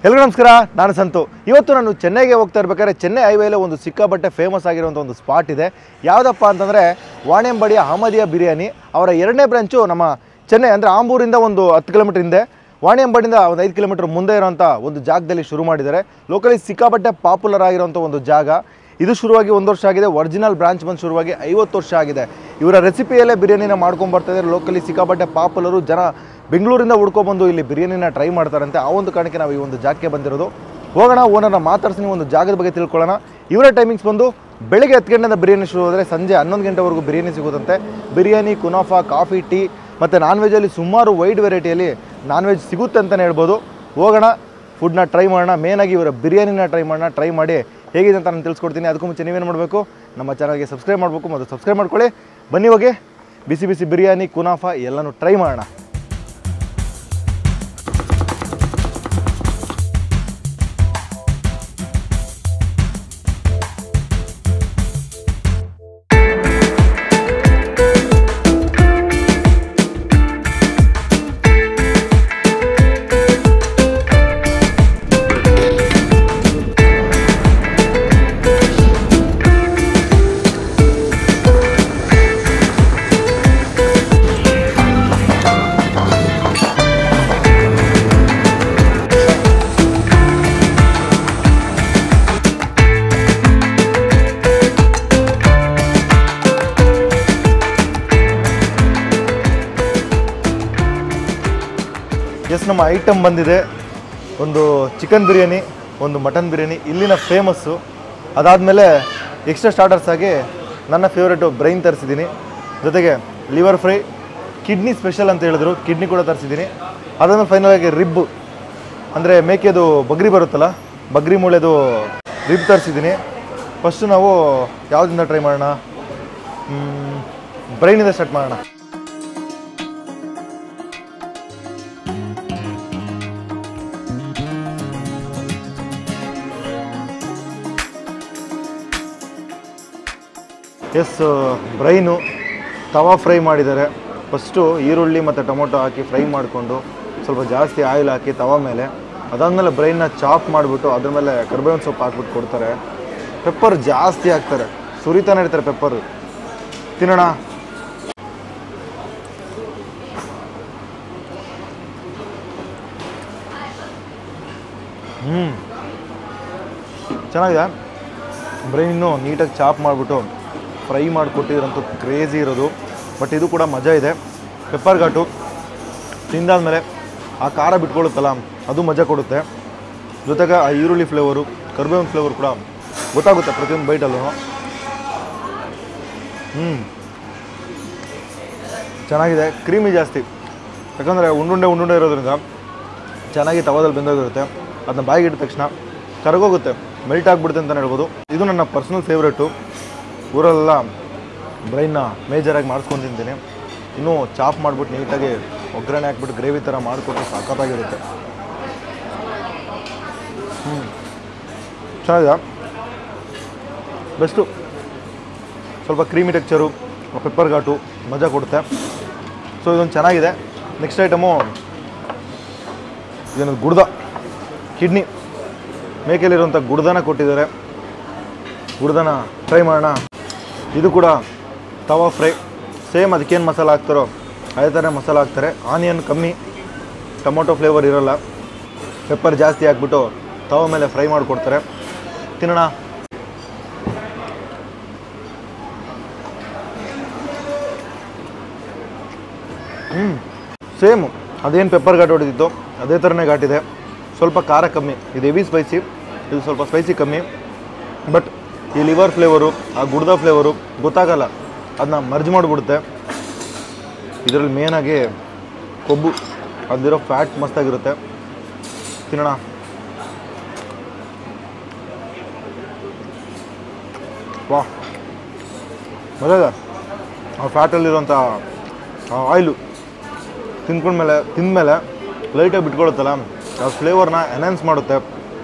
ಎಲ್ಲರಿಗೂ ನಮಸ್ಕಾರ, ನಾನು ಸಂತು. ಇವತ್ತು ನಾನು ಚೆನ್ನೈಗೆ ಹೋಗ್ತಾ ಇರಬೇಕಾದ್ರೆ ಚೆನ್ನೈ ಹೈವೇಲೆ ಒಂದು ಸಿಕ್ಕಾಪಟ್ಟೆ ಫೇಮಸ್ ಆಗಿರುವಂಥ ಒಂದು ಸ್ಪಾಟ್ ಇದೆ. ಯಾವುದಪ್ಪ ಅಂತಂದರೆ ವಾಣಿಯಂಬಾಡಿಯ ಅಹಮದಿಯಾ ಬಿರಿಯಾನಿ. ಅವರ ಎರಡನೇ ಬ್ರಾಂಚು ನಮ್ಮ ಚೆನ್ನೈ ಅಂದರೆ ಆಂಬೂರಿಂದ ಒಂದು 10 ಕಿಲೋಮೀಟರ್ ಹಿಂದೆ, ವಾಣಿಯಂಬಾಡಿಯಿಂದ ಒಂದು 5 ಕಿಲೋಮೀಟರ್ ಮುಂದೆ ಇರೋಂಥ ಒಂದು ಜಾಗದಲ್ಲಿ ಶುರು ಮಾಡಿದ್ದಾರೆ. ಲೋಕಲಿ ಸಿಕ್ಕಾಪಟ್ಟೆ ಪಾಪ್ಯುಲರ್ ಆಗಿರೋಂಥ ಒಂದು ಜಾಗ. ಇದು ಶುರುವಾಗಿ 1 ವರ್ಷ ಆಗಿದೆ. ಒರಿಜಿನಲ್ ಬ್ರಾಂಚ್ ಬಂದು ಶುರುವಾಗಿ 50 ವರ್ಷ ಆಗಿದೆ. ಇವರ ರೆಸಿಪಿಯಲ್ಲೇ ಬಿರಿಯಾನಿನ ಮಾಡ್ಕೊಂಡು ಬರ್ತಾಯಿದ್ದಾರೆ. ಲೋಕಲಿ ಸಿಕ್ಕಾಪಟ್ಟೆ ಪಾಪ್ಯುಲರು. ಜನ ಬೆಂಗಳೂರಿಂದ ಹುಡ್ಕೊಬಂದು ಇಲ್ಲಿ ಬಿರಿಯಾನಿನ ಟ್ರೈ ಮಾಡ್ತಾರಂತೆ. ಆ ಒಂದು ಕಾರಣಕ್ಕೆ ನಾವು ಈ ಒಂದು ಜಾಗಕ್ಕೆ ಬಂದಿರೋದು. ಹೋಗೋಣ, ಓನರ್ನ ಮಾತಾಡ್ಸಿ ಒಂದು ಜಾಗದ ಬಗ್ಗೆ ತಿಳ್ಕೊಳ್ಳೋಣ. ಇವರ ಟೈಮಿಂಗ್ಸ್ ಬಂದು ಬೆಳಗ್ಗೆ 10 ಗಂಟೆಯಿಂದ ಬಿರಿಯಾನಿ ಶುರು ಹೋದರೆ ಸಂಜೆ 11 ಗಂಟೆವರೆಗೂ ಬಿರಿಯಾನಿ ಸಿಗುತ್ತಂತೆ. ಬಿರಿಯಾನಿ, ಕುನಾಫಾ, ಕಾಫಿ, ಟೀ ಮತ್ತು ನಾನ್ ವೆಜ್ಜಲ್ಲಿ ಸುಮಾರು ವೈಡ್ ವೆರೈಟಿಯಲ್ಲಿ ನಾನ್ ವೆಜ್ ಸಿಗುತ್ತೆ ಅಂತಲೇ ಹೇಳ್ಬೋದು. ಹೋಗೋಣ, ಫುಡ್ನ ಟ್ರೈ ಮಾಡೋಣ. ಮೇನಾಗಿ ಇವರ ಬಿರಿಯಾನಿನ ಟ್ರೈ ಮಾಡೋಣ. ಟ್ರೈ ಮಾಡಿ ಹೇಗಿದೆ ಅಂತ ನಾನು ತಿಳಿಸ್ಕೊಡ್ತೀನಿ. ಅದಕ್ಕೂ ಮುಂಚೆ ನೀವೇನು ಮಾಡಬೇಕು, ನಮ್ಮ ಚಾನಲ್ಗೆ ಸಬ್ಸ್ಕ್ರೈಬ್ ಮಾಡಬೇಕು. ಮತ್ತು ಸಬ್ಸ್ಕ್ರೈಬ್ ಮಾಡ್ಕೊಳ್ಳಿ. ಬನ್ನಿ ಹೋಗಿ ಬಿಸಿ ಬಿಸಿ ಬಿರಿಯಾನಿ, ಕುನಾಫಾ ಎಲ್ಲನೂ ಟ್ರೈ ಮಾಡೋಣ. ನಮ್ಮ ಐಟಮ್ ಬಂದಿದೆ. ಒಂದು ಚಿಕನ್ ಬಿರಿಯಾನಿ, ಒಂದು ಮಟನ್ ಬಿರಿಯಾನಿ ಇಲ್ಲಿನ ಫೇಮಸ್ಸು. ಅದಾದಮೇಲೆ ಎಕ್ಸ್ಟ್ರಾ ಸ್ಟಾರ್ಟರ್ಸ್ ಆಗಿ ನನ್ನ ಫೇವ್ರೇಟು ಬ್ರೈನ್ ತರಿಸಿದ್ದೀನಿ. ಜೊತೆಗೆ ಲಿವರ್ ಫ್ರೈ, ಕಿಡ್ನಿ ಸ್ಪೆಷಲ್ ಅಂತ ಹೇಳಿದ್ರು, ಕಿಡ್ನಿ ಕೂಡ ತರಿಸಿದ್ದೀನಿ. ಅದಾದ್ಮೇಲೆ ಫೈನಲ್ ಆಗಿ ರಿಬ್ ಅಂದರೆ ಮೇಕೆದು ಬಗ್ರಿ ಬರುತ್ತಲ್ಲ, ಬಗ್ರಿ ಮೂಳೆದು ರಿಬ್ ತರಿಸಿದ್ದೀನಿ. ಫಸ್ಟು ನಾವು ಯಾವುದಿಂದ ಟ್ರೈ ಮಾಡೋಣ? ಬ್ರೈನಿಂದ ಸ್ಟಾರ್ಟ್ ಮಾಡೋಣ. ಬ್ರೈನು ತವಾ ಫ್ರೈ ಮಾಡಿದ್ದಾರೆ. ಫಸ್ಟು ಈರುಳ್ಳಿ ಮತ್ತು ಟೊಮೊಟೊ ಹಾಕಿ ಫ್ರೈ ಮಾಡಿಕೊಂಡು ಸ್ವಲ್ಪ ಜಾಸ್ತಿ ಆಯಿಲ್ ಹಾಕಿ ತವಾ ಮೇಲೆ, ಅದಾದಮೇಲೆ ಬ್ರೈನ್ನ ಚಾಪ್ ಮಾಡಿಬಿಟ್ಟು ಅದ್ರ ಮೇಲೆ ಕರ್ಬೇವಿನ ಸೊಪ್ಪು ಹಾಕ್ಬಿಟ್ಟು ಕೊಡ್ತಾರೆ. ಪೆಪ್ಪರ್ ಜಾಸ್ತಿ ಹಾಕ್ತಾರೆ, ಸುರಿತಾನೆ ಇರ್ತಾರೆ ಪೆಪ್ಪರು. ತಿನ್ನೋಣ. ಚೆನ್ನಾಗಿದೆ. ಬ್ರೈನು ನೀಟಾಗಿ ಚಾಪ್ ಮಾಡಿಬಿಟ್ಟು ಫ್ರೈ ಮಾಡಿಕೊಟ್ಟಿದ್ರಂತೂ ಕ್ರೇಜಿ ಇರೋದು. ಬಟ್ ಇದು ಕೂಡ ಮಜಾ ಇದೆ. ಪೆಪ್ಪರ್ ಘಾಟು ತಿಂದಾದ್ಮೇಲೆ ಆ ಖಾರ ಬಿಟ್ಕೊಳ್ಳುತ್ತಲ್ಲ, ಅದು ಮಜಾ ಕೊಡುತ್ತೆ. ಜೊತೆಗೆ ಆ ಈರುಳ್ಳಿ ಫ್ಲೇವರು, ಕರ್ಬೇವಿನ ಫ್ಲೇವರ್ ಕೂಡ ಗೊತ್ತಾಗುತ್ತೆ ಪ್ರತಿಯೊಂದು ಬೈಟಲ್ಲೂ. ಚೆನ್ನಾಗಿದೆ. ಕ್ರೀಮಿ ಜಾಸ್ತಿ, ಯಾಕಂದರೆ ಉಂಡುಂಡೆ ಇರೋದ್ರಿಂದ ಚೆನ್ನಾಗಿ ತವಾದಲ್ಲಿ ಬೆಂದೋಗಿರುತ್ತೆ. ಅದನ್ನ ಬಾಯಿಗೆ ಇಟ್ಟ ತಕ್ಷಣ ಕರಗೋಗುತ್ತೆ, ಮೆಲ್ಟ್ ಆಗಿಬಿಡುತ್ತೆ ಅಂತಲೇ ಹೇಳ್ಬೋದು. ಇದು ನನ್ನ ಪರ್ಸ್ನಲ್ ಫೇವ್ರೇಟು. ಊರಲ್ಲೆಲ್ಲ ಬ್ರೈನ್ನ ಮೇಜರಾಗಿ ಮಾಡಿಸ್ಕೊಂಡು ತಿಂತೀನಿ. ಇನ್ನೂ ಚಾಪ್ ಮಾಡಿಬಿಟ್ಟು ನೀಟಾಗಿ ಒಗ್ಗರಣೆ ಹಾಕ್ಬಿಟ್ಟು ಗ್ರೇವಿ ಥರ ಮಾಡಿಕೊಟ್ಟು ಸಖತ್ತಾಗಿರುತ್ತೆ. ಚೆನ್ನಾಗಿದೆ, ಬೆಸ್ಟು. ಸ್ವಲ್ಪ ಕ್ರೀಮಿ ಟೆಕ್ಚರು, ಪೆಪ್ಪರ್ ಘಾಟು ಮಜಾ ಕೊಡುತ್ತೆ. ಸೊ ಇದೊಂದು ಚೆನ್ನಾಗಿದೆ. ನೆಕ್ಸ್ಟ್ ಐಟಮು ಇದೇನು, ಗುಡ್ದ ಕಿಡ್ನಿ. ಮೇಕೆಯಲ್ಲಿರುವಂಥ ಗುಡ್ದನ ಕೊಟ್ಟಿದ್ದಾರೆ. ಗುಡ್ದನ ಟ್ರೈ ಮಾಡೋಣ. ಇದು ಕೂಡ ತವಾ ಫ್ರೈ. ಸೇಮ್ ಅದಕ್ಕೇನು ಮಸಾಲ ಹಾಕ್ತಾರೋ ಅದೇ ಥರ ಮಸಾಲ ಹಾಕ್ತಾರೆ. ಆನಿಯನ್ ಕಮ್ಮಿ, ಟೊಮೊಟೊ ಫ್ಲೇವರ್ ಇರೋಲ್ಲ. ಪೆಪ್ಪರ್ ಜಾಸ್ತಿ ಹಾಕ್ಬಿಟ್ಟು ತವಾ ಮೇಲೆ ಫ್ರೈ ಮಾಡಿಕೊಡ್ತಾರೆ. ತಿನ್ನೋಣ. ಸೇಮು ಅದೇನು ಪೆಪ್ಪರ್ ಘಾಟ್ ಹೊಡೆದಿತ್ತು ಅದೇ ಥರನೇ ಘಾಟಿದೆ. ಸ್ವಲ್ಪ ಖಾರ ಕಮ್ಮಿ. ಇದು ಹೆವಿ ಸ್ಪೈಸಿ, ಇದು ಸ್ವಲ್ಪ ಸ್ಪೈಸಿ ಕಮ್ಮಿ. ಬಟ್ ಈ ಲಿವರ್ ಫ್ಲೇವರು, ಆ ಗುಡ್ದ ಫ್ಲೇವರು ಗೊತ್ತಾಗಲ್ಲ, ಅದನ್ನ ಮರ್ಜ್ ಮಾಡಿಬಿಡುತ್ತೆ. ಇದರಲ್ಲಿ ಮೇನಾಗಿ ಕೊಬ್ಬು, ಅದಿರೋ ಫ್ಯಾಟ್ ಮಸ್ತಾಗಿರುತ್ತೆ. ತಿನ್ನೋಣ. ವಾ, ಮಜಾ. ಆ ಫ್ಯಾಟಲ್ಲಿರೋಂಥ ಆಯಿಲು ತಿಂದಮೇಲೆ ಲೈಟಾಗಿ ಬಿಟ್ಕೊಳುತ್ತಲ್ಲ, ಆ ಫ್ಲೇವರ್ನ ಎನ್ಹಾನ್ಸ್ ಮಾಡುತ್ತೆ.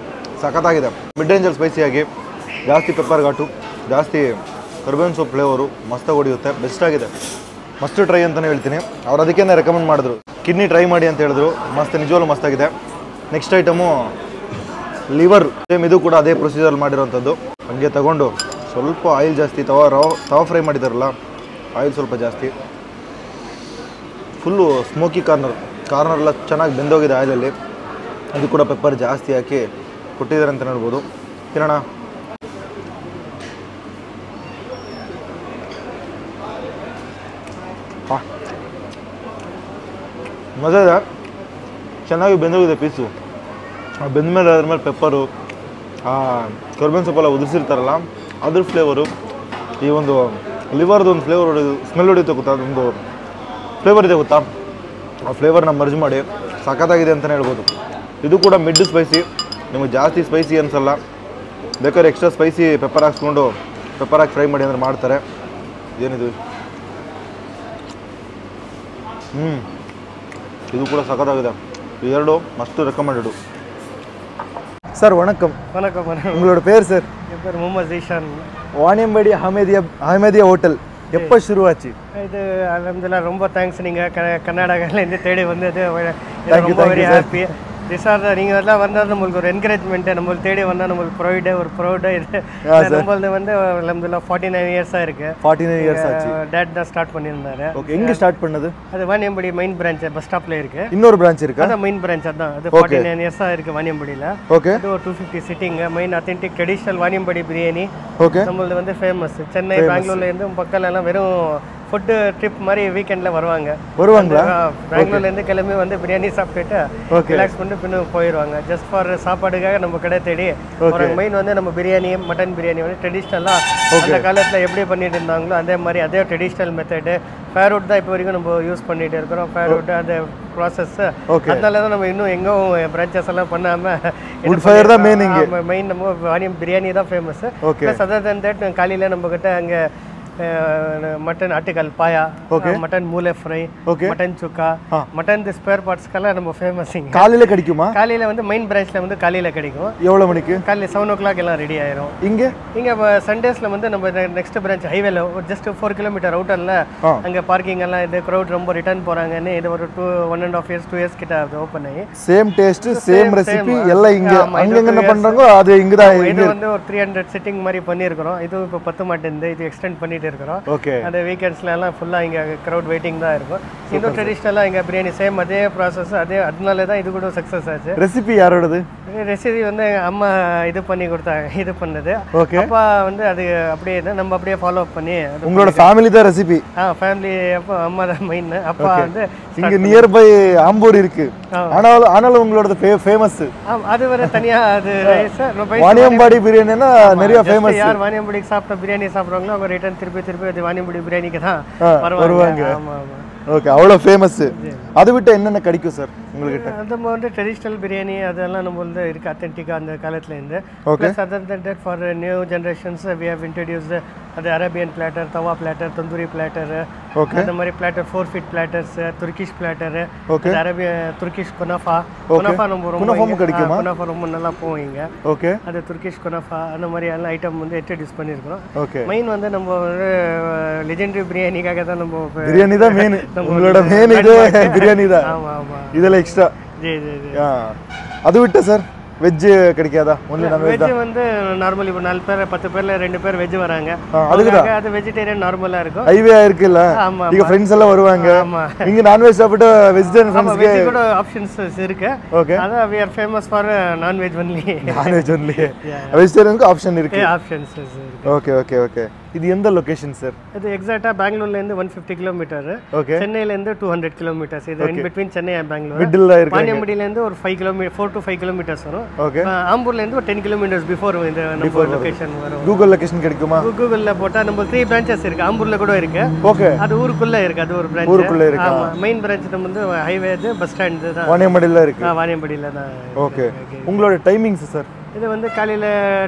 ಸಖತ್ತಾಗಿದೆ. ಮಿಡ್ ರೇಂಜಲ್ಲಿ ಸ್ಪೈಸಿಯಾಗಿ, ಜಾಸ್ತಿ ಪೆಪ್ಪರ್ ಘಾಟು, ಜಾಸ್ತಿ ಕರ್ಬೇವಿನ ಸೊಪ್ಪು ಫ್ಲೇವರು ಮಸ್ತಾಗಿ ಹೊಡೆಯುತ್ತೆ. ಬೆಸ್ಟಾಗಿದೆ. ಮಸ್ಟ್ ಟ್ರೈ ಅಂತಲೇ ಹೇಳ್ತೀನಿ. ಅವ್ರು ಅದಕ್ಕೇ ರೆಕಮೆಂಡ್ ಮಾಡಿದ್ರು, ಕಿಡ್ನಿ ಟ್ರೈ ಮಾಡಿ ಅಂತ ಹೇಳಿದ್ರು. ಮಸ್ತ್, ನಿಜವಾಗ್ಲೂ ಮಸ್ತಾಗಿದೆ. ನೆಕ್ಸ್ಟ್ ಐಟಮು ಲಿವರ್ ಸೇಮ್ ಇದು ಕೂಡ ಅದೇ ಪ್ರೊಸೀಜರ್ ಮಾಡಿರೋಂಥದ್ದು. ಹಂಗೆ ತಗೊಂಡು ಸ್ವಲ್ಪ ಆಯಿಲ್ ಜಾಸ್ತಿ, ತವಾ ಫ್ರೈ ಮಾಡಿದಾರಲ್ಲ ಆಯಿಲ್ ಸ್ವಲ್ಪ ಜಾಸ್ತಿ, ಫುಲ್ಲು ಸ್ಮೋಕಿ ಕಾರ್ನರ್ ಚೆನ್ನಾಗಿ ಬೆಂದೋಗಿದೆ ಆಯಿಲಲ್ಲಿ. ಅದು ಕೂಡ ಪೆಪ್ಪರ್ ಜಾಸ್ತಿ ಹಾಕಿ ಕೊಟ್ಟಿದ್ದಾರೆ ಅಂತ ಹೇಳ್ಬೋದು. ತಿನ್ನೋಣ. ಮಜಾ ಇದೆ, ಚೆನ್ನಾಗಿ ಬೆಂದೋಗಿದೆ ಪೀಸು. ಬೆಂದಮೇಲೆ ಅದ್ರ ಮೇಲೆ ಪೆಪ್ಪರು, ಕರ್ಬೇವಿನ ಸೊಪ್ಪೆಲ್ಲ ಉದುರಿಸಿರ್ತಾರಲ್ಲ ಅದ್ರ ಫ್ಲೇವರು, ಈ ಒಂದು ಲಿವರ್ದು ಒಂದು ಫ್ಲೇವರ್ ಸ್ಮೆಲ್ ಹೊಡಿಯುತ್ತೆ ಗೊತ್ತಾ, ಅದೊಂದು ಫ್ಲೇವರ್ ಇದೆ ಗೊತ್ತಾ, ಆ ಫ್ಲೇವರ್ನ ಮರ್ಜ್ ಮಾಡಿ ಸಖತ್ತಾಗಿದೆ ಅಂತಲೇ ಹೇಳ್ಬೋದು. ಇದು ಕೂಡ ಮಿಡ್ ಸ್ಪೈಸಿ, ನಿಮಗೆ ಜಾಸ್ತಿ ಸ್ಪೈಸಿ ಅನಿಸಲ್ಲ. ಬೇಕಾದ್ರೆ ಎಕ್ಸ್ಟ್ರಾ ಸ್ಪೈಸಿ ಪೆಪ್ಪರ್ ಹಾಕ್ಸ್ಕೊಂಡು ಪೆಪ್ಪರ್ ಹಾಕಿ ಫ್ರೈ ಮಾಡಿ ಅಂದರೆ ಮಾಡ್ತಾರೆ. ಏನಿದು, ಇದು ಕೂಡ ಸಖತ್ತಾಗಿದೆ. ಇವೆರಡು ಮಸ್ತು ರೆಕಮೆಂಡೆಡು. சார் வணக்கம். வணக்கம். உங்களோட பேர் சார்? என் பேர் முகமது ஜீஷான். வாணியம்பாடி அஹமதியா ஹோட்டல் எப்போ ஷுருவாச்சு? இது அல்ஹம்துலில்லாஹ் ரொம்ப தேங்க்ஸ். நீங்கள் கர்நாடகாலேருந்து தேடி வந்தது ரொம்ப வெரி ஹாப்பி. திஸ் ஆர் நீங்கள் எல்லாம் வந்தால் நம்மளுக்கு ஒரு என்கரேஜ்மெண்ட்டு, நம்மளுக்கு தேடி வந்தால் நம்மளுக்கு ப்ரௌடு இது. நம்மளது வந்து அல்ஹம்துலில்லாஹ் 49 இயர்ஸாக இருக்குது. 49 இயர்ஸ் ஆச்சு. டேட் தான் ஸ்டார்ட் பண்ணியிருந்தாரு. ஓகே, எங்கே ஸ்டார்ட் பண்ணது? அது வாணியம்பாடி மெயின் பிரான்ச் பஸ் ஸ்டாப்பில் இருக்குது. இன்னொரு பிரான்ச் இருக்கா? அதான் மெயின் பிரான்ச், அதான் அது 49 இயர்ஸாக இருக்குது வாணியம்பாடியில். ஓகே. அது ஒரு 250 sitting main authentic traditional Vaniyambadi biryani. Okay. நம்மளது வந்து ஃபேமஸ். சென்னை பெங்களூர்லேருந்து பக்கம் எல்லாம் வெறும் ஃபுட்டு ட்ரிப் மாதிரி வீக்கெண்டில் வருவாங்களா? பெங்களூர்லேருந்து கிளம்பி வந்து பிரியாணி சாப்பிட்டுட்டு ரிலாக்ஸ் பண்ணிட்டு பின்ன போயிடுவாங்க. ஜஸ்ட் ஃபார் சாப்பாடுக்காக நம்ம கடை தேடி ஒரு மெயின் வந்து நம்ம பிரியாணி, மட்டன் பிரியாணி வந்து ட்ரெடிஷ்னலாக அந்த காலத்தில் எப்படி பண்ணிட்டு இருந்தாங்களோ அதே மாதிரி அதே ட்ரெடிஷ்னல் மெத்தடு. ஃபேர்வுட் தான் இப்போ வரைக்கும் நம்ம யூஸ் பண்ணிட்டு இருக்கிறோம். ஃபேர்வுட் அந்த ப்ராசஸ், அதனால தான் நம்ம இன்னும் எங்கும் பிரான்ச்சஸ் எல்லாம் பண்ணாமல் மெயின் நம்ம வாணியம் பிரியாணி தான் famous. Plus other then that காலையில் நம்ம கிட்ட அங்கே மட்டன் ஆட்டுக்கால் பாயா, மட்டன் மூளை ஃப்ரை, மட்டன் சுக்கா, மட்டன் ஸ்பேர் பார்ட்ஸ்க்கெல்லாம் நம்ம ஃபேமஸ். காலையில் கிடைக்குமா? காலையில் வந்து மெயின் பிரான்ச்சில் வந்து காலையில் கிடைக்கும். எவ்வளோ மணிக்கு? காலையில் 7 o'clock எல்லாம் ரெடி ஆயிரும். இங்கே சண்டேஸில் வந்து நம்ம நெக்ஸ்ட் பிரான்ச் ஹைவேல ஜஸ்ட் 4 கிலோமீட்டர் அவுட்டரில் அங்கே பார்க்கிங் எல்லாம் இது க்ரௌட் ரொம்ப ரிட்டர்ன் போகிறாங்கன்னு இது ஒரு 1.5 years 2 years கிட்ட ஓப்பன் ஆகி சேம் டேஸ்ட் சேம் ரெசிபி எல்லாம் இங்கே அங்கங்க பண்ணுறாங்க. அது இங்கே தான் இது வந்து ஒரு 300 சிட்டிங் மாதிரி பண்ணியிருக்கிறோம். இது இப்போ 10 மாட்டேன், இது எக்ஸ்டெண்ட் பண்ணிட்டு இருக்கிறோம். ஓகே. அந்த வீக்கெண்ட்ஸ்ல எல்லாம் ஃபுல்லா இங்க கிரவுட் வெயிட்டிங் தான் இருக்கும். இன்னும் ட்ரெடிஷ்னலா இங்க பிரியாணி சேம் அதே ப்ராசஸ், அதனால தான் இது கூட சக்சஸ் ஆச்சு. ரெசிபி யாரோடது? ரெசிபி வந்து அம்மா இது பண்ணி கொடுத்தாங்க, இது பண்ணது. அப்பா வந்து அது அப்படியே நம்ம அப்படியே ஃபாலோ அப் பண்ணி. உங்களோட ஃபேமிலி தான் ரெசிபி? ஃபேமிலி. அப்போ அம்மா தான் மெயின். அப்பா வந்து இங்க நியர் பை ஆம்பூர் இருக்கு. ஆனாலும் உங்களோட ஃபேமஸ் அது வேற தனியா. அது வாணியம்பாடி பிரியாணினா நிறைய ஃபேமஸ். யார் வாணியம்பாடிக்கு சாப்பிட்ட பிரியாணி சாப்பிடுறாங்களோ அவங்க ரிட்டர்ன் திருப்பி வாணியம்பாடி பிரியாணிக்கு தான் வருவாங்க. ஆமா ஆமா. ஓகே, அவ்வளோ ஃபேமஸ். அதை விட்டு என்னென்ன கிடைக்கும் சார் உங்கள்கிட்ட? நம்ம வந்து ட்ரெடிஷ்னல் பிரியாணி அதெல்லாம் நம்ம வந்து இருக்குது அத்தென்டிக்காக அந்த காலத்துலேருந்து. Plus other then that for new generations we have introduced அது Arabian platter, tawa platter, tandoori platter, அந்த மாதிரி platter, 4 feet platters, Turkish platter, Arabian Turkish kunafa நம்ம ரொம்ப கிடைக்குமா? குனாஃபா ரொம்ப நல்லா போகும் இங்கே. ஓகே. அது துர்க்கிஷ் குனாஃபா அந்த மாதிரி எல்லாம் ஐட்டம் வந்து இன்ட்ரடியூஸ் பண்ணியிருக்கிறோம். ஓகே. மெயின் வந்து நம்ம வந்து லெஜெண்டரி பிரியாணிக்காக தான் நம்ம பிரியாணி தான் மெயின். உங்களோட மெயின் இது பிரியாணி தான். ஆமா ஆமா. இதெல்லாம் எக்ஸ்ட்ரா. G G G. அது விட்டு சார் வெஜ் கிடைக்காதா? ஒன்லி நான் வெஜ் வந்து நார்மலி இப்போ 4 பேர் 10 பேர்ல 2 பேர் வெஜ் வராங்க. அதுக்கு அது வெஜிடேரியன் நார்மலா இருக்கும். ஹைவே இருக்குல்ல, நீங்க फ्रेंड्स எல்லாம் வருவாங்க. நீங்க நான் வெஜ் சாப்பிட்டு வெஜிடேரியன் ஃப்ரெண்ட்ஸ்க்கு வெஜ் கூட ஆப்ஷன்ஸ் இருக்கு. அத we are famous for non veg only. non veg only. வெஜிடேரியனுக்கு ஆப்ஷன் இருக்கு. ஆப்ஷன்ஸ் இருக்கு. Okay okay okay. இது எந்த லொகேஷன் சார்? இது எக்ஸாக்ட்டா பெங்களூர்ல இருந்து 150 கிலோமீட்டர், சென்னையில இருந்து 200 கிலோமீட்டர்ஸ். இது in between Chennai and Bangalore. மிடில்ல இருக்கு. வாணியம்பாடில இருந்து ஒரு 5 கிலோமீட்டர் 4 to 5 கிலோமீட்டர்ஸ் வரும். ஓகே. ஆம்பூர்ல இருந்து ஒரு 10 கிலோமீட்டர்ஸ் பிஃபோர் இந்த நம்ம லொகேஷன் வரும். கூகுள் லொகேஷன் கிடைக்குமா? கூகுள்ல போட்டா நம்ம 3 பிரான்ச்சஸ் இருக்கு. ஆம்பூர்ல கூட இருக்கு. ஓகே. அது ஊருக்குள்ள இருக்கு. அது ஒரு பிரான்ச் ஊருக்குள்ள இருக்கு. ஆமா. மெயின் பிரான்ச் நம்ம வந்து ஹைவே பஸ் ஸ்டாண்ட் தான் வாணியம்பாடில இருக்கு. வாணியம்பாடில தான். ஓகே. உங்களோட டைமிங்ஸ் சார்? இது வந்து காலையில்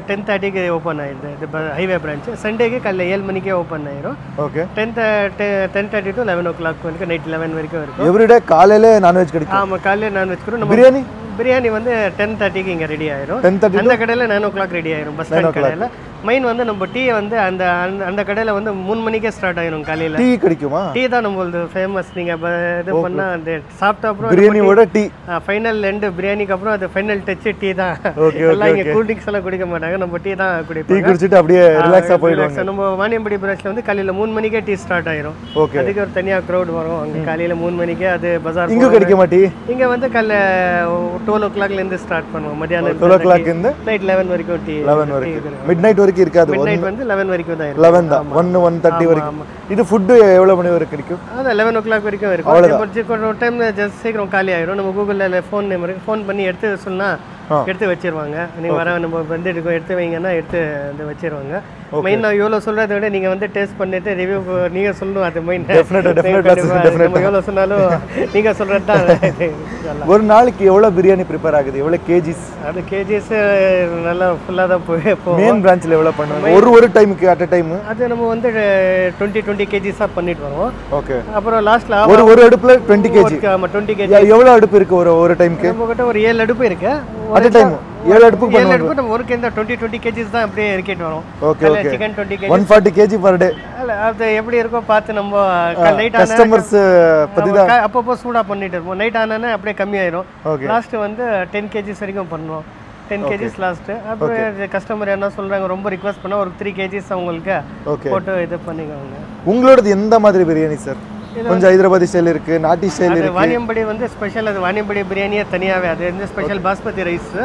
10:30க்கு ஓப்பன் ஆயிடுது. இது ஹைவே பிரான்ச். சண்டேக்கு காலையில் 7 மணிக்கே ஓப்பன் ஆயிரும். ஓகே. 10:30 to 11 o'clock வரைக்கும், நைட் 11 வரைக்கும் இருக்கும். எவ்ரிடே காலையில் நான்வெஜ் கிடைக்கும்? ஆமாம், காலையில் நான்வெஜ் கிடைக்கும். பிரியாணி வந்து 10:30க்கு இங்கே ரெடி ஆயிரும். அந்த கடையில் 9 o'clock ரெடி ஆயிரும். பஸ் ஸ்டாண்ட் கடையில் மெயின் வந்து நம்ம டீ வந்து அந்த அந்த கடையில் வந்து 3 மணிக்கே ஸ்டார்ட் ஆயிரும் காலையில். டீ கிடைக்குமா? டீ தான் நம்மளது ஃபேமஸ். நீங்கள் இது பண்ணால் அந்த சாப்பிட்ட அப்புறம் பிரியாணியோட டீ ஃபைனல் எண்டு பிரியாணிக்கு அப்புறம் அது ஃபைனல் டச்சு டீ தான். எல்லாம் இங்கே கூல் ட்ரிங்க்ஸ் எல்லாம் குடிக்க மாட்டாங்க, நம்ம டீ தான் குடிப்போம். டீ குடிச்சிட்டு அப்படியே ரிலாக்ஸாக போயிடுவாங்க. நம்ம வாணியம்பாடி பிரான்ச்ல வந்து காலையில் 3 மணிக்கே டீ ஸ்டார்ட் ஆயிரும். அதுக்கு ஒரு தனியாக க்ரௌட் வரும் அங்கே காலையில் 3 மணிக்கே. அது பஜார் இங்கே கிடைக்க மாட்டீ? இங்கே வந்து காலைல 12 o'clockலேருந்து ஸ்டார்ட் பண்ணுவோம். மத்தியானம் 12 o'clock இருந்து நைட் 11 வரைக்கும் டீ. 11 வரைக்கும், மிட் நைட் வரைக்கும் இருக்காது. மிட் நைட் வந்து 11 வரைக்கும் தான். 11 தான், 1:30 வரைக்கும். இது ஃபுட்டு எவ்வளோ மணி வரைக்கும் கிடைக்கும்? அது 11 o'clock வரைக்கும் இருக்கும். ஒரு டைம் ஜஸ்ட் சீக்கிரம் காலி ஆயிரும். நம்ம கூகுளில் ஃபோன் நம்பருக்கு ஃபோன் பண்ணி எடுத்து சொன்னால் எடுத்து வச்சிருவாங்க. நீங்கள் வர நம்ம வந்து எடுத்து வைங்கன்னா எடுத்து வந்து வச்சிருவாங்க. மெயின் நான் எவ்வளோ சொல்கிறத விட நீங்கள் வந்து டேஸ்ட் பண்ணிட்டு ரிவ்யூ நீங்கள் சொல்லணும். அது மெயின் நம்ம எவ்வளோ சொன்னாலும் நீங்கள் சொல்கிறது தான். ஒரு நாளைக்கு எவ்வளோ பிரியாணி ப்ரிப்பேர் ஆகுது? எவ்வளோ கேஜிஸ்? அது கேஜிஸ் நல்லா ஃபுல்லாக தான் போய் மெயின் பிரான்ச்சில் எவ்வளோ பண்ணுவாங்க ஒரு டைமுக்கு அட் அ டைம்? அது நம்ம வந்து 20 கேஜிஸாக பண்ணிட்டு வரோம். ஓகே. அப்புறம் லாஸ்ட்டில் ஒரு அடுப்பில் 20 கேஜி. ஆமாம், 20 கேஜி. எவ்வளோ அடுப்பு இருக்கு ஒரு டைமுக்கு? நம்மகிட்ட ஒரு 7 அடுப்பு இருக்கு. அட் அ டைம் 7 அடுப்பு பண்ணுவாங்க. 7 அடுப்பு நம்ம ஒருக்கு இந்த 20 கேஜிஸ் தான் அப்படியே இறக்கிட்டு வரோம். Okay okay. Chicken 20 KG, 140 KG per day. அது எப்படி இருக்கோ பார்த்து நம்ம நைட் ஆனா கஸ்டமர்ஸ் பத்தி தான் அப்பப்போ சூடாக பண்ணிட்டு இருப்போம். நைட் ஆனானே அப்படியே கம்மியாயிரும். லாஸ்ட் வந்து 10 கேஜிஸ் வரைக்கும் பண்ணுவோம். 10 கேஜிஸ் லாஸ்ட். அப்புறம் கஸ்டமர் என்ன சொல்றாங்க, ரொம்ப ரிக்வெஸ்ட் பண்ணா ஒரு 3 கேஜிஸ் அவங்களுக்கு போட்டு இது பண்ணிக்குவாங்க. உங்களோடது எந்த மாதிரி பிரியாணி சார்? கொஞ்சம் ஹைதராபாதி ஸ்டைல் இருக்கு, நாட்டி ஸ்டைல் இருக்கு. வாணியம்பாடி வந்து ஸ்பெஷல். அது வாணியம்பாடி பிரியாணியே தனியாவே. அது வந்து ஸ்பெஷல் பாஸ்மதி ரைஸ்.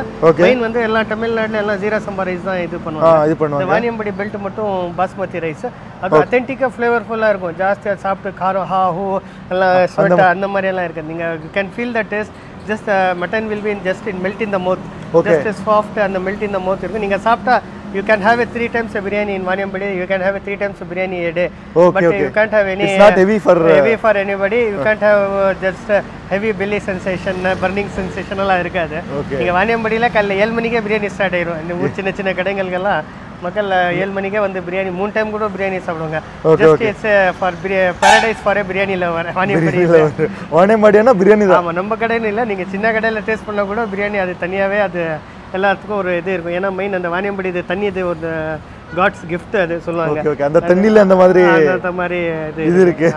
மெயின் வந்து எல்லா தமிழ்நாட்டுல எல்லாம் ஜீரா சம்பா ரைஸ் தான் இது பண்ணுவாங்க. வாணியம்பாடி பெல்ட் மட்டும் பாஸ்மதி ரைஸ். அது அத்தென்டிக்கா ஃப்ளேவர்ஃபுல்லா இருக்கும். ஜாஸ்தியாக சாப்பிட்டு காரம் ஹா ஹூ எல்லாம் ஸ்வெட் அந்த மாதிரி எல்லாம் இருக்குது. நீங்கள் you can feel the taste. Just mutton will be just in melt in the mouth. Just soft அந்த மெல்ட் இன் த மவுத் இருக்கும். நீங்கள் சாப்பிட்டா you can have a 3 times a biryani in Vaaniyampally. You can have a 3 times a biryani a day. But you can't have any. It's not heavy for anybody. You can't have just heavy belly sensation, burning sensation எல்லாம் இருக்காது. நீங்க வாணியம்பாடியில காலைல 7 மணிக்கே biryani start ஆயிரும். இந்த சின்ன சின்ன கடைகளுக்கெல்லாம் மக்கள் 7 மணிக்கே வந்து பிரியாணி 3 டைம் கூட பிரியாணி சாப்பிடுவாங்க. Just it's for Paradise for பிரியாணில வாணியம்பாடினா பிரியாணி தான். ஆமா, நம்ம கடையில இல்ல. நீங்க சின்ன கடையில டேஸ்ட் பண்ணா கூட பிரியாணி அது தனியாவே அது எல்லாத்துக்கும் ஒரு இது இருக்கும். ஏன்னா மெயின் அந்த வாணியம்பாடி இது தண்ணி, இது ஒரு காட்ஸ் கிஃப்ட் அது சொல்லுவாங்க. ಓಕೆ அந்த ತಣ್ಣಿல அந்த மாதிரி ಇದು ಇருக்கு.